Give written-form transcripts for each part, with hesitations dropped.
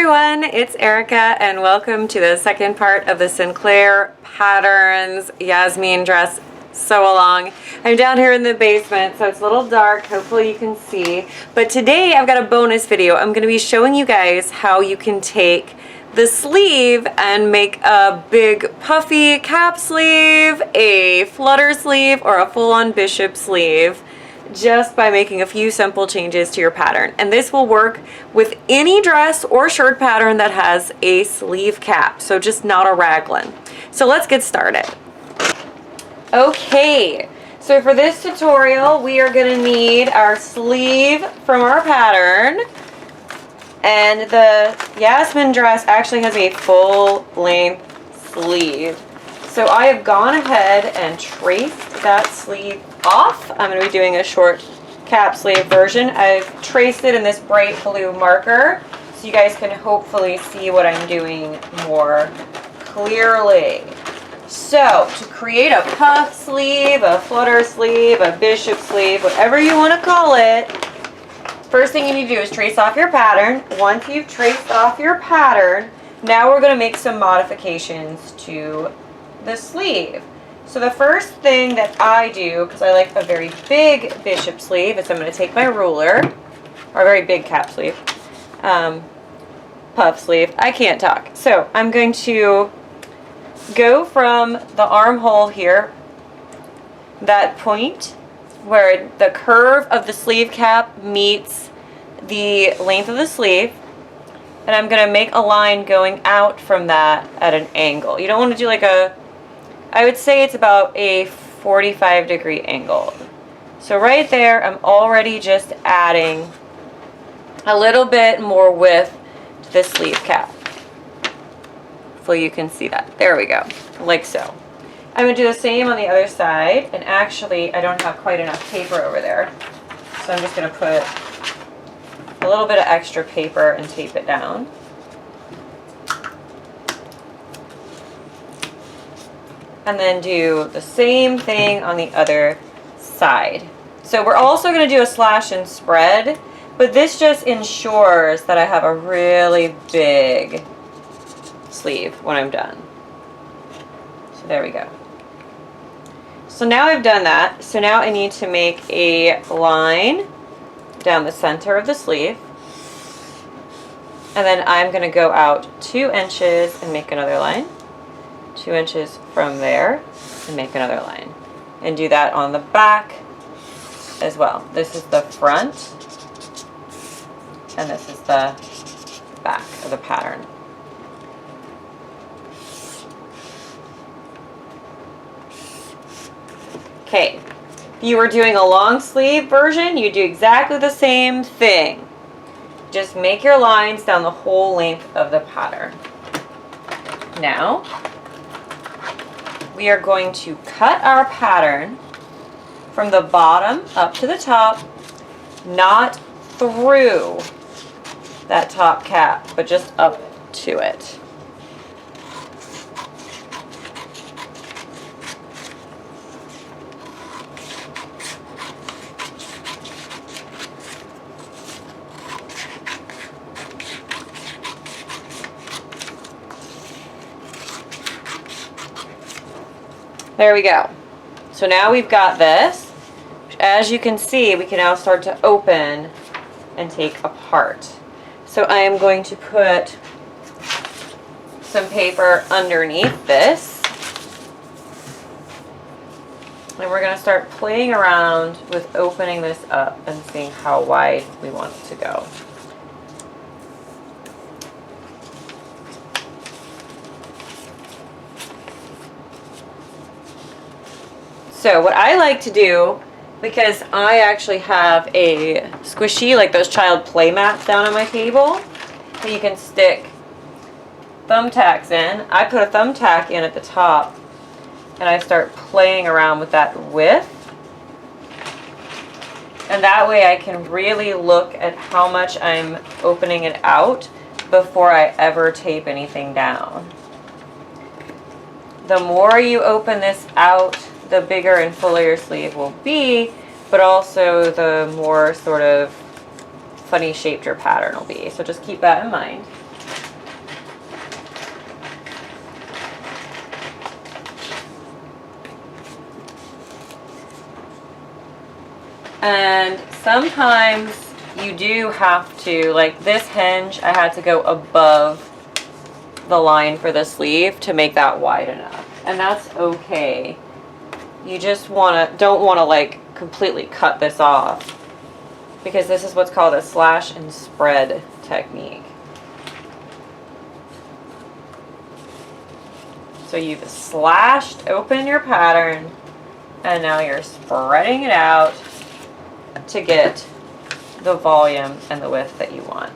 everyone, it's Erica and welcome to the second part of the Sinclair Patterns Yasmine dress sew-along. I'm down here in the basement, so it's a little dark. Hopefully you can see. But today I've got a bonus video. I'm going to be showing you guys how you can take the sleeve and make a big puffy cap sleeve, a flutter sleeve, or a full-on bishop sleeve, just by making a few simple changes to your pattern. And this will work with any dress or shirt pattern that has a sleeve cap, so just not a raglan. So let's get started. Okay, so for this tutorial we are going to need our sleeve from our pattern, and the Yasmine dress actually has a full length sleeve. So I have gone ahead and traced that sleeve off. I'm going to be doing a short cap sleeve version. I've traced it in this bright blue marker so you guys can hopefully see what I'm doing more clearly. So to create a puff sleeve, a flutter sleeve, a bishop sleeve, whatever you want to call it, first thing you need to do is trace off your pattern. Once you've traced off your pattern, now we're going to make some modifications to the sleeve. So the first thing that I do, because I like a very big bishop sleeve, is I'm going to take my ruler, or a very big cap sleeve, puff sleeve, I can't talk. So I'm going to go from the armhole here, that point where the curve of the sleeve cap meets the length of the sleeve, and I'm going to make a line going out from that at an angle. You don't want to do like a, I would say it's about a 45-degree angle. So right there, I'm already just adding a little bit more width to the sleeve cap. Hopefully you can see that. There we go, like so. I'm going to do the same on the other side, and actually I don't have quite enough paper over there, so I'm just going to put a little bit of extra paper and tape it down. And then do the same thing on the other side. So we're also going to do a slash and spread, but this just ensures that I have a really big sleeve when I'm done. So there we go. So now I've done that. So now I need to make a line down the center of the sleeve. And then I'm going to go out 2 inches and make another line. 2 inches from there and make another line, and do that on the back as well. This is the front and this is the back of the pattern. Okay, if you were doing a long sleeve version, you do exactly the same thing. Just make your lines down the whole length of the pattern. Now we are going to cut our pattern from the bottom up to the top, not through that top cap, but just up to it. There we go. So now we've got this. As you can see, we can now start to open and take apart. So I am going to put some paper underneath this. And we're going to start playing around with opening this up and seeing how wide we want it to go. So what I like to do, because I actually have a squishy, like those child play mats down on my table, that you can stick thumbtacks in. I put a thumbtack in at the top, and I start playing around with that width. And that way I can really look at how much I'm opening it out before I ever tape anything down. The more you open this out, the bigger and fuller your sleeve will be, but also the more sort of funny shaped your pattern will be. So just keep that in mind. And sometimes you do have to, like this hinge, I had to go above the line for the sleeve to make that wide enough. And that's okay. You just don't want to like completely cut this off, because this is what's called a slash and spread technique. So you've slashed open your pattern and now you're spreading it out to get the volume and the width that you want.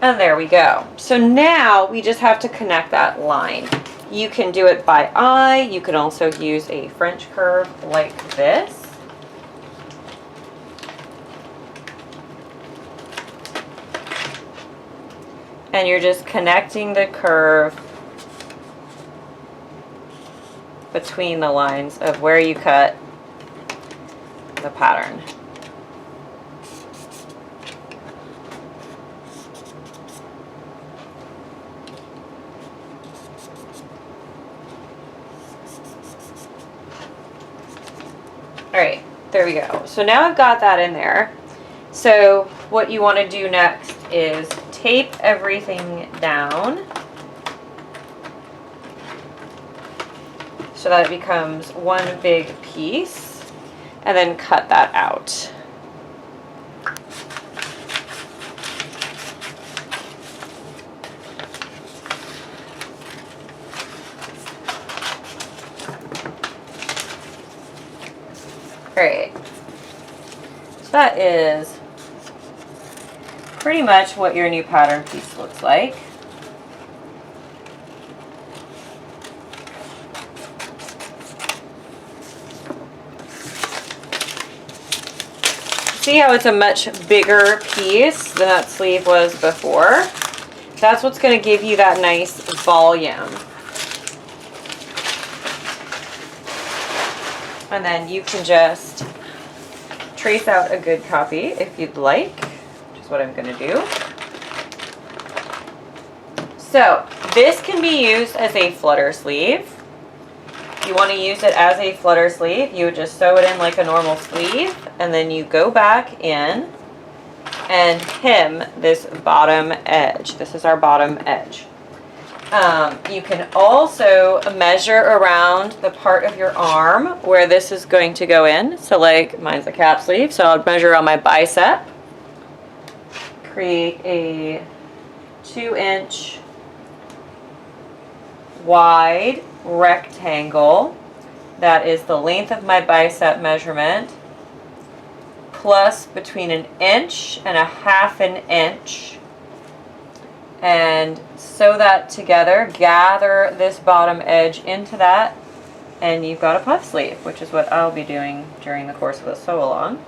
And there we go. So now we just have to connect that line. You can do it by eye. You can also use a French curve like this. And you're just connecting the curve between the lines of where you cut the pattern. All right, there we go. So now I've got that in there. So what you want to do next is tape everything down so that it becomes one big piece, and then cut that out. Alright, so that is pretty much what your new pattern piece looks like. See how it's a much bigger piece than that sleeve was before? That's what's going to give you that nice volume. And then you can just trace out a good copy if you'd like, which is what I'm going to do. So this can be used as a flutter sleeve. If you want to use it as a flutter sleeve, you would just sew it in like a normal sleeve, and then you go back in and hem this bottom edge. This is our bottom edge. You can also measure around the part of your arm where this is going to go in. So like mine's a cap sleeve, so I'll measure on my bicep. Create a 2-inch wide rectangle. That is the length of my bicep measurement, plus between 1 inch and 1/2 inch. And sew that together, gather this bottom edge into that, and you've got a puff sleeve, which is what I'll be doing during the course of the sew along.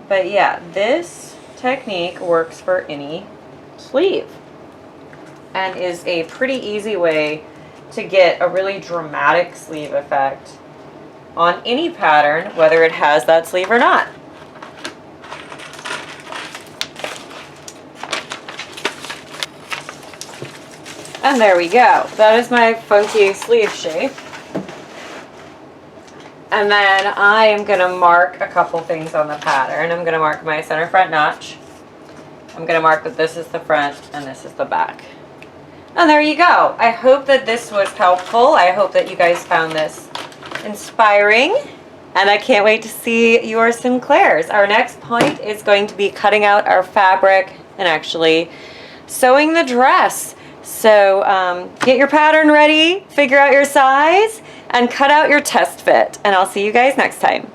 But yeah, this technique works for any sleeve and is a pretty easy way to get a really dramatic sleeve effect on any pattern, whether it has that sleeve or not. And there we go. That is my funky sleeve shape. And then I am going to mark a couple things on the pattern. I'm going to mark my center front notch. I'm going to mark that this is the front and this is the back. And there you go. I hope that this was helpful. I hope that you guys found this inspiring. And I can't wait to see your Sinclairs. Our next point is going to be cutting out our fabric and actually sewing the dress. So get your pattern ready, figure out your size, and cut out your test fit. And I'll see you guys next time.